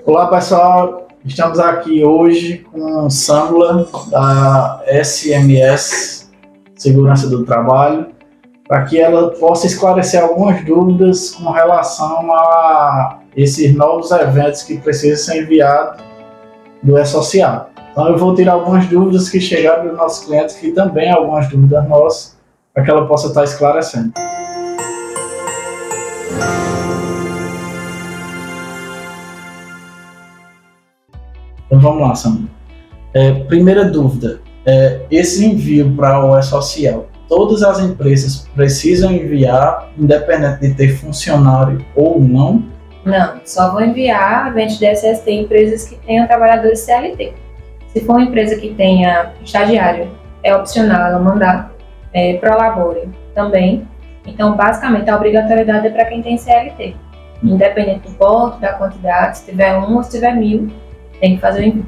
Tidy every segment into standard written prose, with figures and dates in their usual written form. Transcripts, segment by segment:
Olá pessoal, estamos aqui hoje com o Samla da SMS Segurança do Trabalho, para que ela possa esclarecer algumas dúvidas com relação a esses novos eventos que precisam ser enviados do E-Social. Então eu vou tirar algumas dúvidas que chegaram dos nossos clientes, que também algumas dúvidas nossas, para que ela possa estar esclarecendo. Então vamos lá, Sandra. Primeira dúvida, esse envio para o E-Social, todas as empresas precisam enviar, independente de ter funcionário ou não? Não, só vou enviar eventos de SST em empresas que tenham trabalhadores CLT. Se for uma empresa que tenha estagiário, é opcional ela mandar, Prolabore também. Então, basicamente, a obrigatoriedade é para quem tem CLT. Independente do porte, da quantidade, se tiver 1 ou se tiver 1000, tem que fazer o envio.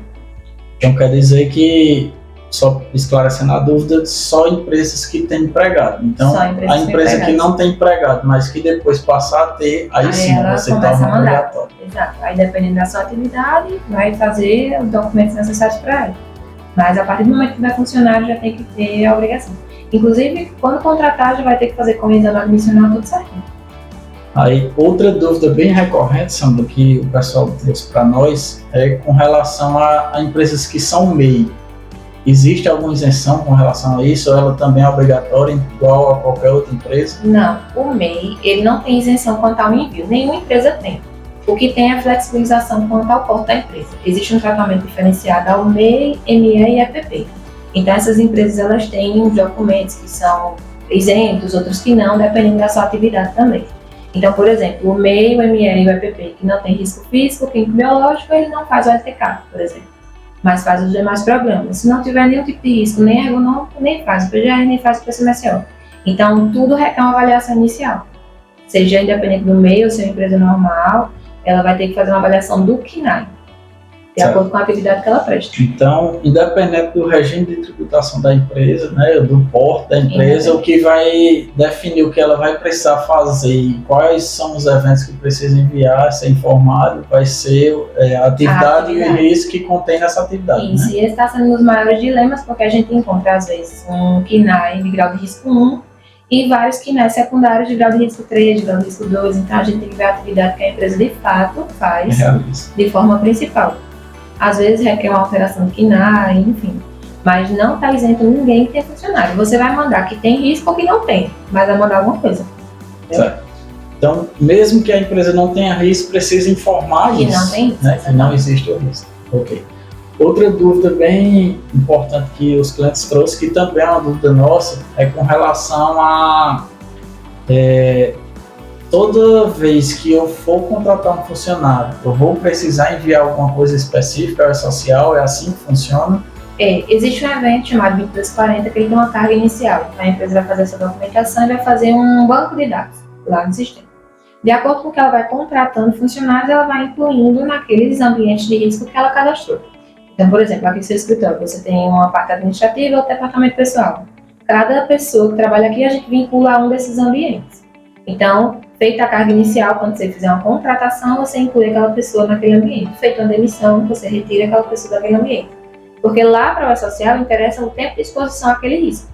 Então quer dizer que, só esclarecendo a dúvida, só empresas que têm empregado. Então, a empresa que não tem empregado, mas que depois passar a ter, aí sim você torna obrigatório. Exato. Aí, dependendo da sua atividade, vai fazer os documentos necessários para ela. Mas a partir do momento que vai funcionário, já tem que ter a obrigação. Inclusive, quando contratar, já vai ter que fazer com o exame admissional tudo certinho. Aí, outra dúvida bem recorrente, Sandra, que o pessoal trouxe para nós, é com relação a empresas que são MEI. Existe alguma isenção com relação a isso? Ou ela também é obrigatória, igual a qualquer outra empresa? Não, o MEI ele não tem isenção quanto ao envio, nenhuma empresa tem. O que tem é a flexibilização quanto ao porte da empresa. Existe um tratamento diferenciado ao MEI, ME e EPP. Então, essas empresas elas têm uns documentos que são isentos, outros que não, dependendo da sua atividade também. Então, por exemplo, o MEI, o ME e o EPP, que não tem risco físico, químico biológico, ele não faz o LTK, por exemplo, mas faz os demais programas. Se não tiver nenhum tipo de risco, nem ergonômico, nem faz o PGR, nem faz o PCMSO. Então, tudo requer uma avaliação inicial. Seja independente do MEI ou seja empresa normal, ela vai ter que fazer uma avaliação do CNAE, de acordo com a atividade que ela presta. Então, independente do regime de tributação da empresa, né, do porte da empresa, o que vai definir o que ela vai precisar fazer e quais são os eventos que precisa enviar, ser informado, vai ser a atividade e o risco que contém nessa atividade. Isso, e esse está sendo um dos maiores dilemas, porque a gente encontra, às vezes, um CNAE de grau de risco 1 e vários CNAE secundários de grau de risco 3, de grau de risco 2, então a gente tem que ver a atividade que a empresa de fato faz de forma principal. Às vezes requer uma alteração do CNAE, enfim. Mas não está isento ninguém que tem funcionário. Você vai mandar que tem risco ou que não tem, mas vai mandar alguma coisa. Certo. Então, mesmo que a empresa não tenha risco, precisa informar que isso. Não tem risco, né? Que não existe o risco. Ok. Outra dúvida bem importante que os clientes trouxeram, que também é uma dúvida nossa, é com relação a toda vez que eu for contratar um funcionário, eu vou precisar enviar alguma coisa específica ao E-Social? É assim que funciona? Existe um evento chamado 2240 que ele tem uma carga inicial. Então a empresa vai fazer essa documentação e vai fazer um banco de dados lá no sistema. De acordo com o que ela vai contratando funcionários, ela vai incluindo naqueles ambientes de risco que ela cadastrou. Então, por exemplo, aqui no seu escritório, você tem uma parte administrativa ou departamento pessoal. Cada pessoa que trabalha aqui, a gente vincula a um desses ambientes. Então, feita a carga inicial, quando você fizer uma contratação, você inclui aquela pessoa naquele ambiente. Feita uma demissão, você retira aquela pessoa daquele ambiente. Porque lá para o E-Social interessa o tempo de exposição àquele risco.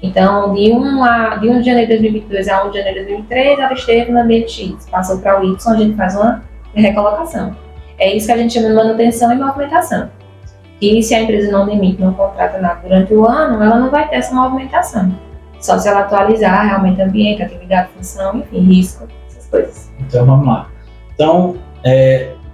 Então, de 1 de janeiro de 2022 a 1 de janeiro de 2023, ela esteve no ambiente X. Passou para o Y, a gente faz uma recolocação. É isso que a gente chama de manutenção e movimentação. E se a empresa não demite, não contrata nada durante o ano, ela não vai ter essa movimentação. Só se ela atualizar realmente ambiente, atividade, função, enfim, risco, essas coisas. Então, vamos lá. Então,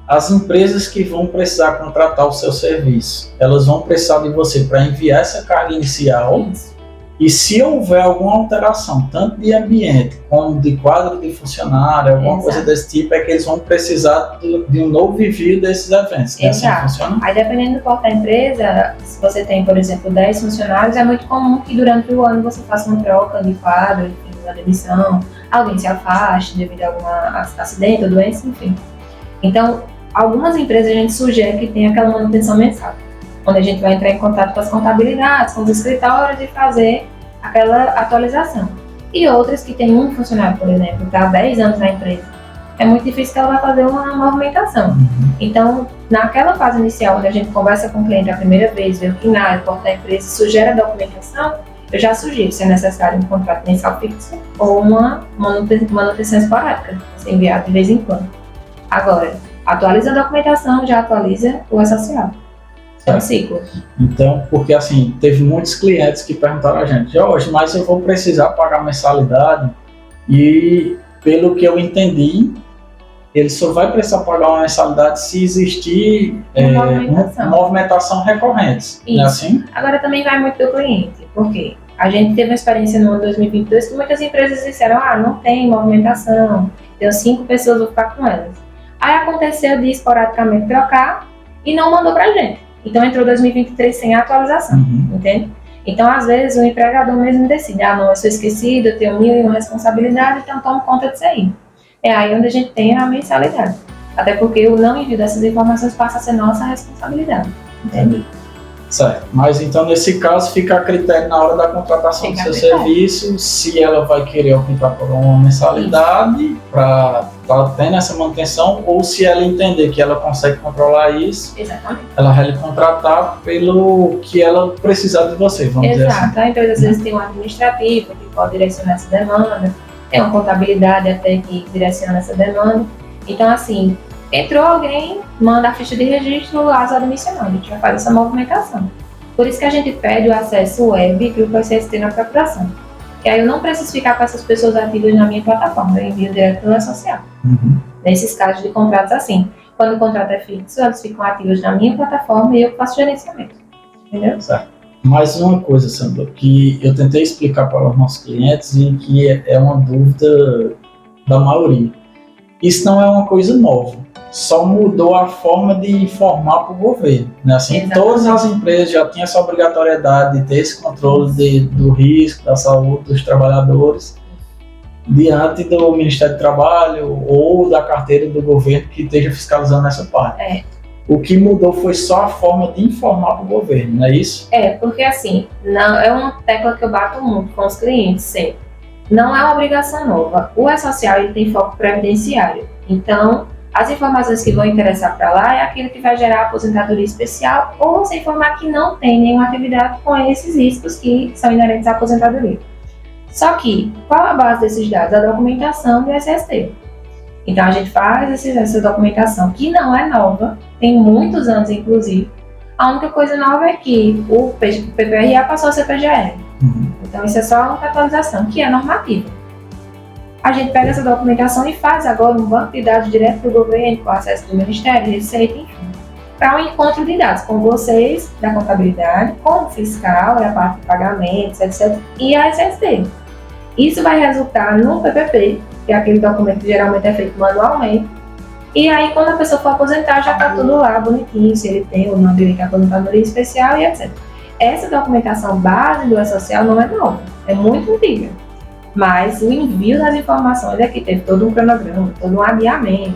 as empresas que vão precisar contratar o seu serviço, elas vão precisar de você para enviar essa carga inicial. Isso. E se houver alguma alteração, tanto de ambiente como de quadro de funcionário, alguma coisa desse tipo, é que eles vão precisar de um novo envio desses eventos. É assim que funciona? Aí, dependendo do porte da empresa, se você tem, por exemplo, 10 funcionários, é muito comum que durante o ano você faça uma troca de quadro, enfim, uma demissão, alguém se afaste devido a algum acidente ou doença, enfim. Então, algumas empresas a gente sugere que tenha aquela manutenção mensal, onde a gente vai entrar em contato com as contabilidades, com os escritórios e fazer aquela atualização. E outras que tem um funcionário, por exemplo, que está há 10 anos na empresa, é muito difícil que ela vai fazer uma movimentação. Então, naquela fase inicial, onde a gente conversa com o cliente a primeira vez, vê o KNAI, porta da empresa, sugere a documentação, eu já sugiro se é necessário um contrato mensal fixo ou uma manutenção esporádica, ser enviado de vez em quando. Agora, atualiza a documentação, já atualiza o E-Social. É um ciclo. Então, porque assim, teve muitos clientes que perguntaram a gente, Jorge, mas eu vou precisar pagar mensalidade e, pelo que eu entendi, ele só vai precisar pagar uma mensalidade se existir movimentação recorrente. Não é assim? Agora também vai muito do cliente, porque a gente teve uma experiência no ano 2022 que muitas empresas disseram, não tem movimentação, tenho 5 pessoas, vou ficar com elas. Aí aconteceu de esporadicamente trocar e não mandou pra gente. Então entrou 2023 sem atualização, entende? Então às vezes o empregador mesmo decide, não, eu sou esquecido, eu tenho 1001 responsabilidade, então tomo conta disso aí. É aí onde a gente tem a mensalidade. Até porque o não envio dessas informações passa a ser nossa responsabilidade, entende? Certo, mas então nesse caso fica a critério na hora da contratação do seu serviço, se ela vai querer optar por uma mensalidade para ter essa manutenção, ou se ela entender que ela consegue controlar isso, ela vai lhe contratar pelo que ela precisar de você, vamos dizer assim. Exato, a empresa às vezes tem um administrativo que pode direcionar essa demanda, tem uma contabilidade até que direciona essa demanda. Então assim, entrou alguém, manda a ficha de registro, asa admissional, a gente vai fazer essa movimentação. Por isso que a gente pede o acesso web que o CST na procuração. Que aí eu não preciso ficar com essas pessoas ativas na minha plataforma, eu envio direto pela social. Nesses casos de contratos assim. Quando o contrato é fixo, eles ficam ativos na minha plataforma e eu faço gerenciamento. Entendeu? Certo. Mais uma coisa, Sandra, que eu tentei explicar para os nossos clientes e que é uma dúvida da maioria. Isso não é uma coisa nova. Só mudou a forma de informar para o governo. Né? Assim, todas as empresas já tinham essa obrigatoriedade de ter esse controle do risco, da saúde dos trabalhadores diante do Ministério do Trabalho ou da carteira do governo que esteja fiscalizando essa parte. O que mudou foi só a forma de informar para o governo, não é isso? Porque assim, não, é uma tecla que eu bato muito com os clientes sempre. Não é uma obrigação nova. O E-Social ele tem foco previdenciário. Então, as informações que vão interessar para lá é aquilo que vai gerar aposentadoria especial ou você informar que não tem nenhuma atividade com esses riscos que são inerentes à aposentadoria. Só que, qual a base desses dados? A documentação do SST. Então a gente faz essa documentação que não é nova, tem muitos anos inclusive. A única coisa nova é que o PPRA passou a ser PGR. Então isso é só uma atualização, que é normativa. A gente pega essa documentação e faz agora um banco de dados direto do governo, com acesso do Ministério, Receita, enfim, para um encontro de dados com vocês, da contabilidade, com o fiscal, a parte de pagamentos, etc., e a SST. Isso vai resultar no PPP, que é aquele documento que geralmente é feito manualmente, e aí quando a pessoa for aposentar já está tudo lá bonitinho, se ele tem ou não direito à aposentadoria especial e etc. Essa documentação base do E-Social não é nova, é muito antiga. Mas o envio das informações é que teve todo um cronograma, todo um adiamento.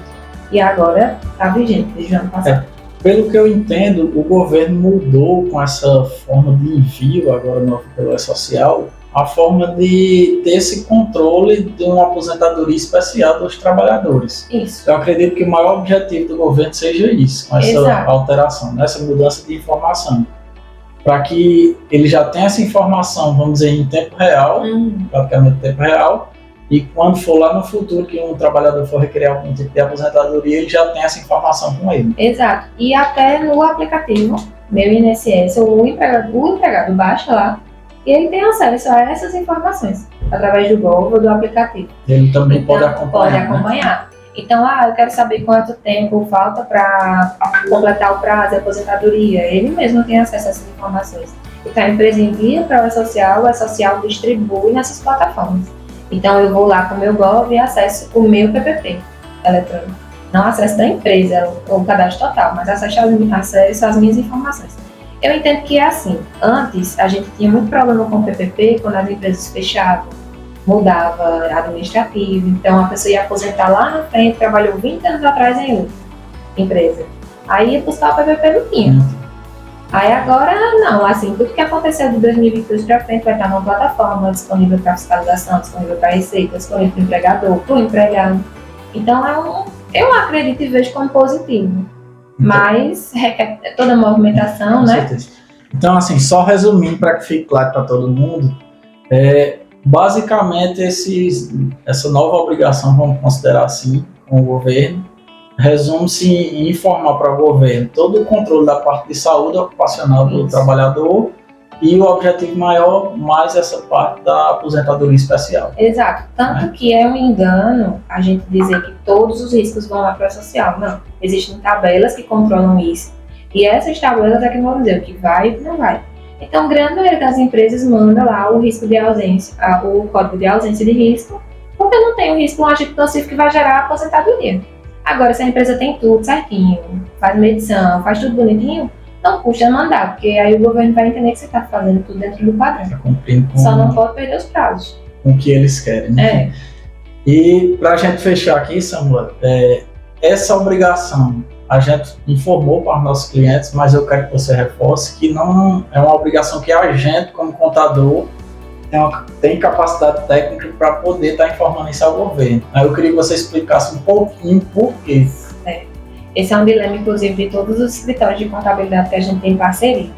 E agora está vigente, desde o ano passado. Pelo que eu entendo, o governo mudou com essa forma de envio agora pelo E-Social, a forma de ter esse controle de uma aposentadoria especial dos trabalhadores. Isso. Eu acredito que o maior objetivo do governo seja isso, com essa alteração, essa mudança de informação. Para que ele já tenha essa informação, vamos dizer, em tempo real, praticamente em tempo real, e quando for lá no futuro que um trabalhador for requerer algum tipo de aposentadoria, ele já tem essa informação com ele. Exato. E até no aplicativo, meu INSS, o empregado baixa lá, e ele tem acesso a essas informações, através do Gov ou do aplicativo. Ele também pode acompanhar. Pode acompanhar. Né? Então, eu quero saber quanto tempo falta para completar o prazo de aposentadoria. Ele mesmo tem acesso a essas informações. Então, a empresa envia para o E-Social distribui nessas plataformas. Então, eu vou lá com o meu Gov e acesso o meu PPP eletrônico. Não acesso da empresa, o cadastro total, mas acesso às minhas informações. Eu entendo que é assim. Antes, a gente tinha muito problema com o PPP quando as empresas fechavam. Mudava administrativo, então a pessoa ia aposentar lá na frente, trabalhou 20 anos atrás em outra empresa. Aí ia buscar o PPP não tinha. Aí agora não, assim, tudo que aconteceu de 2022 para frente vai estar numa plataforma disponível para fiscalização, disponível para receita, disponível para o empregador, para o empregado. Então, eu acredito e vejo como positivo. Então, Mas requer toda a movimentação, com né? certeza. Então, assim, só resumindo para que fique claro para todo mundo, basicamente essa nova obrigação, vamos considerar assim, com o governo, resume-se em informar para o governo todo o controle da parte de saúde ocupacional do trabalhador e o objetivo maior, mais essa parte da aposentadoria especial. Exato. Tanto que é um engano a gente dizer que todos os riscos vão lá para a social. Não. Existem tabelas que controlam isso. E essas tabelas é que vão dizer o que vai e o que não vai. Então, grande maioria das empresas manda lá o risco de ausência, o código de ausência de risco, porque não tem o risco, um agente nocivo que vai gerar aposentadoria. Agora, se a empresa tem tudo certinho, faz medição, faz tudo bonitinho, não custa mandar, porque aí o governo vai entender que você está fazendo tudo dentro do padrão. Tá cumprindo Só não pode perder os prazos. Com o que eles querem, né? E para a gente fechar aqui, Samuel, essa obrigação a gente informou para os nossos clientes, mas eu quero que você reforce que não é uma obrigação que a gente, como contador, tem capacidade técnica para poder estar informando isso ao governo. Eu queria que você explicasse um pouquinho por quê. Esse é um dilema, inclusive, de todos os escritórios de contabilidade que a gente tem em parceria.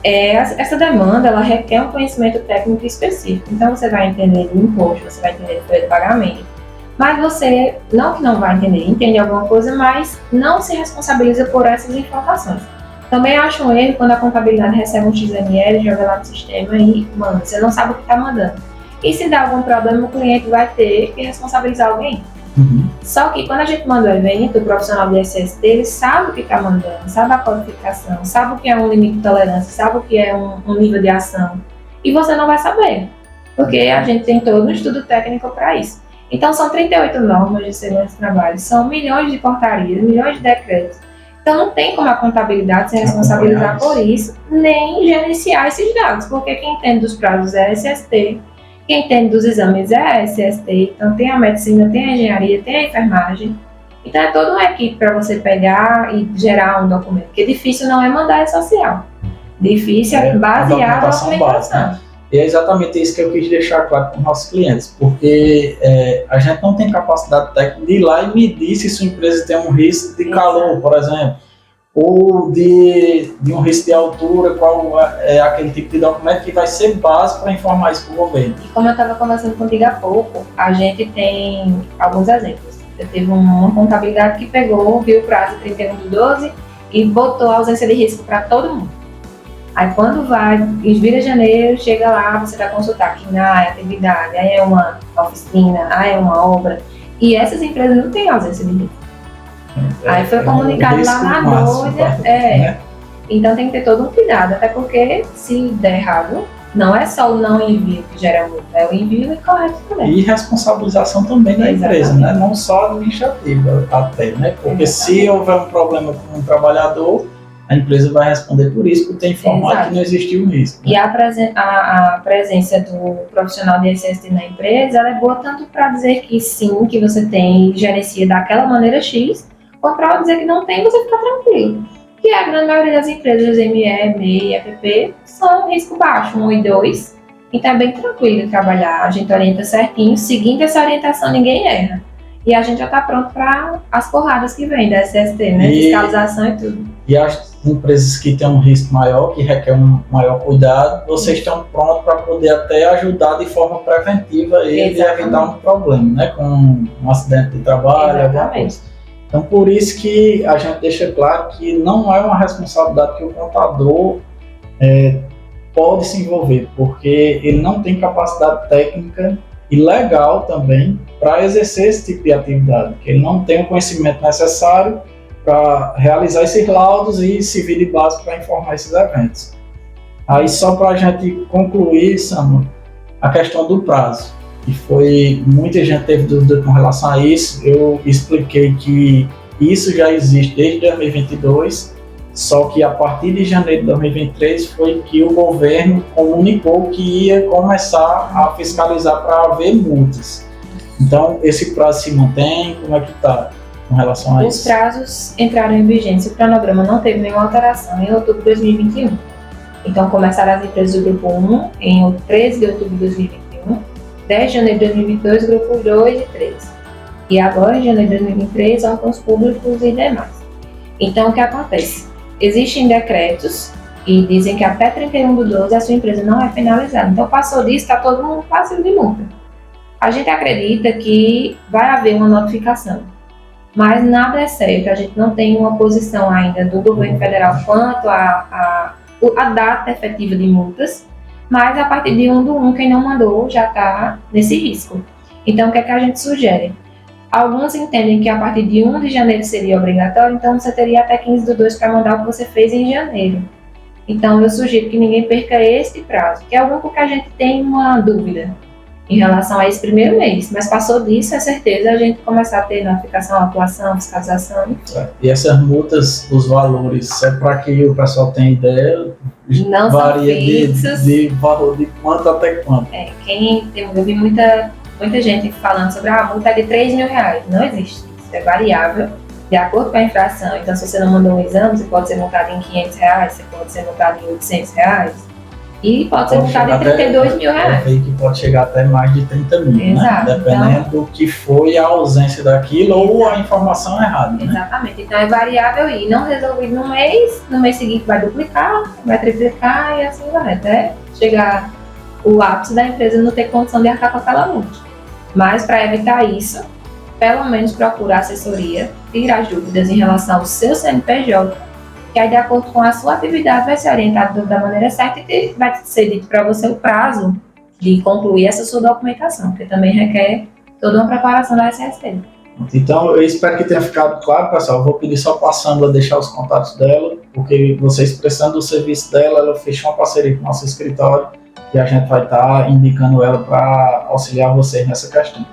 Essa demanda, ela requer um conhecimento técnico específico. Então, você vai entender do imposto, você vai entender do folha de pagamento, mas você, não que não vai entender, entende alguma coisa, mas não se responsabiliza por essas informações. Também acho um erro quando a contabilidade recebe um XML, joga lá no sistema e manda. Você não sabe o que está mandando. E se dá algum problema, o cliente vai ter que responsabilizar alguém. Só que quando a gente manda o evento, o profissional do SST, ele sabe o que está mandando, sabe a codificação, sabe o que é um limite de tolerância, sabe o que é um nível de ação. E você não vai saber, porque a gente tem todo um estudo técnico para isso. Então, são 38 normas de segurança do trabalho, são milhões de portarias, milhões de decretos. Então, não tem como a contabilidade se responsabilizar por isso, nem gerenciar esses dados, porque quem entende dos prazos é a SST, quem entende dos exames é a SST, então tem a medicina, tem a engenharia, tem a enfermagem. Então, é toda uma equipe para você pegar e gerar um documento, porque difícil não é mandar é social. Difícil é basear a documentação. Né? E é exatamente isso que eu quis deixar claro para os nossos clientes, porque a gente não tem capacidade técnica de ir lá e medir se sua empresa tem um risco de calor, por exemplo, ou de um risco de altura, qual é aquele tipo de documento que vai ser base para informar isso para o governo. E como eu estava conversando contigo há pouco, a gente tem alguns exemplos. Eu tive uma contabilidade que pegou, viu o prazo 31/12 e botou a ausência de risco para todo mundo. Aí quando vai, vira janeiro, chega lá, você vai consultar que é atividade, aí é uma oficina, aí é uma obra. E essas empresas não têm ausência de risco. Aí foi comunicado lá na doida. Né? Então tem que ter todo um cuidado, até porque se der errado, não é só o não envio que gera multa, é o envio incorreto também. E responsabilização também da empresa, né? Não só administrativa até, né? Porque se houver um problema com um trabalhador, a empresa vai responder por isso, por ter informado que não existiu um risco. Né? E a presença do profissional de SST na empresa, ela é boa tanto para dizer que sim, que você tem e gerencia daquela maneira X, ou para dizer que não tem, você fica tranquilo. Que a grande maioria das empresas, ME, MEI, EPP, são risco baixo, 1 e 2, então é bem tranquilo de trabalhar. A gente orienta certinho, seguindo essa orientação, ninguém erra. E a gente já está pronto para as porradas que vem da SST, né? Fiscalização e tudo. E as empresas que têm um risco maior, que requer um maior cuidado, vocês estão prontos para poder até ajudar de forma preventiva ele a evitar um problema, né? Com um acidente de trabalho, alguma coisa. Então, por isso que a gente deixa claro que não é uma responsabilidade que o contador pode se envolver, porque ele não tem capacidade técnica e legal também para exercer esse tipo de atividade, que ele não tem o conhecimento necessário para realizar esses laudos e servir de base para informar esses eventos. Aí só para a gente concluir, Samuel, a questão do prazo, que foi, muita gente teve dúvida com relação a isso, eu expliquei que isso já existe desde 2022, só que a partir de janeiro de 2023 foi que o governo comunicou que ia começar a fiscalizar para haver multas. Então, esse prazo se mantém? Como é que está com relação a isso? Os prazos entraram em vigência, o cronograma não teve nenhuma alteração em outubro de 2021. Então, começaram as empresas do Grupo 1 em 13 de outubro de 2021, 10 de janeiro de 2022, Grupo 2 e 3. E agora, em janeiro de 2023, órgãos públicos e demais. Então, o que acontece? Existem decretos e dizem que até 31/12 a sua empresa não é penalizada. Então, passou disso, está todo mundo passivo de multa. A gente acredita que vai haver uma notificação, mas nada é certo. A gente não tem uma posição ainda do governo federal quanto a data efetiva de multas, mas a partir de 1/1, quem não mandou já está nesse risco. Então, o que é que a gente sugere? Alguns entendem que a partir de 1 de janeiro seria obrigatório, então você teria até 15/2 para mandar o que você fez em janeiro. Então, eu sugiro que ninguém perca esse prazo, que é algo que a gente tem uma dúvida em relação a esse primeiro mês, mas passou disso, é certeza a gente começar a ter notificação, atuação, fiscalização. E essas multas, os valores, é para que o pessoal tenha ideia, não varia de valor de quanto até quanto. Eu vi muita gente falando sobre a multa é de R$3.000, não existe, isso é variável, de acordo com a infração. Então, se você não mandou um exame, você pode ser multado em R$500, você pode ser multado em R$800, e pode ser multado em R$32.000. Eu vi que pode chegar até mais de 30 mil, exato, né? Dependendo do que foi a ausência daquilo ou a informação errada. Né? Exatamente, então é variável e não resolvido no mês seguinte vai duplicar, vai triplicar e assim vai, até chegar o ápice da empresa não ter condição de arcar com aquela multa. Mas para evitar isso, pelo menos procura assessoria, tirar as dúvidas em relação ao seu CNPJ, que aí de acordo com a sua atividade vai ser orientado da maneira certa e vai ser dito para você o prazo de concluir essa sua documentação, porque também requer toda uma preparação da SST. Então, eu espero que tenha ficado claro, pessoal. Eu vou pedir só para a Sandra deixar os contatos dela, porque vocês precisando do serviço dela, ela fechou uma parceria com o nosso escritório e a gente vai estar indicando ela para auxiliar vocês nessa questão.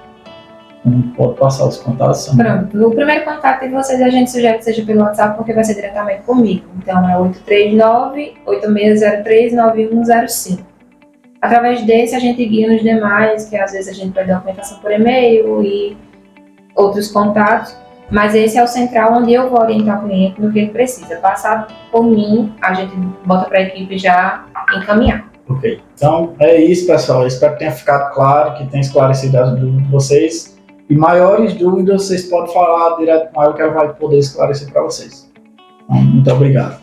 Pode passar os contatos, Sandra? Pronto, o primeiro contato de vocês a gente sugere que seja pelo WhatsApp, porque vai ser diretamente comigo. Então é 839-8603-9105. Através desse a gente guia nos demais, que às vezes a gente pede documentação por e-mail e outros contatos, mas esse é o central onde eu vou orientar o cliente no que ele precisa. Passado por mim, a gente bota para a equipe já encaminhar. Ok, então é isso, pessoal. Eu espero que tenha ficado claro, que tenha esclarecido as dúvidas de vocês. E maiores dúvidas, vocês podem falar direto com ela que ela vai poder esclarecer para vocês. Então, muito obrigado.